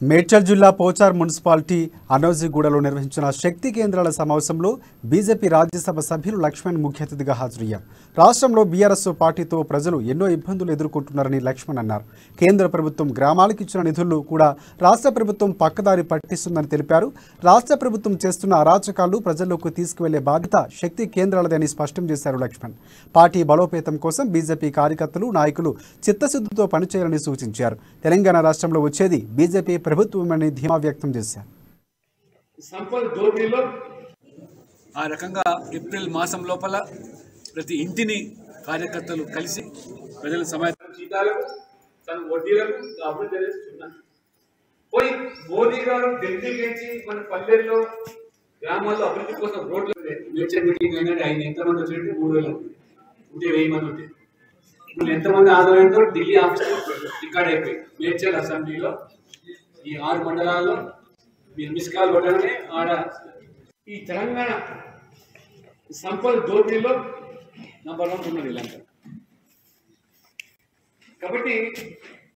మేడ్చల్ జిల్లా పోచార్ మున్సిపాలిటీ అనోజిగూడలో నిర్వహించిన శక్తి కేంద్రాల సమావేశంలో బీజేపీ రాజ్యసభ సభ్యులు లక్ష్మణ్ ముఖ్య అతిథిగా హాజరయ్యారు. రాష్ట్రంలో బీఆర్ఎస్ పార్టీతో ప్రజలు ఎన్నో ఇబ్బందులు ఎదుర్కొంటున్నారని లక్ష్మణ్ అన్నారు. కేంద్ర ప్రభుత్వం గ్రామాలకు ఇచ్చిన నిధులు కూడా రాష్ట్ర ప్రభుత్వం పక్కదారి పట్టిస్తుందని తెలిపారు. రాష్ట్ర ప్రభుత్వం చేస్తున్న అరాచకాలు ప్రజల్లోకి తీసుకువెళ్లే బాధ్యత శక్తి కేంద్రాలదని స్పష్టం చేశారు లక్ష్మణ్. పార్టీ బలోపేతం కోసం బీజేపీ కార్యకర్తలు నాయకులు చిత్తశుద్ధితో పనిచేయాలని సూచించారు. తెలంగాణ రాష్ట్రంలో వచ్చేది బీజేపీ ప్రభుత్వమని ధీమా వ్యక్తం చేశారు. ఆ రకంగా ఏప్రిల్ మాసం లోపల ప్రతి ఇంటిని కార్యకర్తలు కలిసి ప్రజల మోదీ గారు ఢిల్లీకి వచ్చి మన పల్లెల్లో గ్రామాల్లో అభివృద్ధి కోసం రోడ్లు మీటింగ్ అయినట్టు ఆయన ఎంతమంది వచ్చినట్టు 3000 ఉంటే 1000 మంది ఉంటే ఇప్పుడు ఎంతమంది ఆదాయంతో ఢిల్లీ ఆఫీస్ రికార్డ్ అయిపోయి మేడ్చల్ అసెంబ్లీలో ఈ 6 మండలాల్లో మీరు మిస్ కాల్ కొట్టగానే ఆడ ఈ తెలంగాణ సంపద దోపిడీలో నంబర్ 1 ఉన్నది లంక. కాబట్టి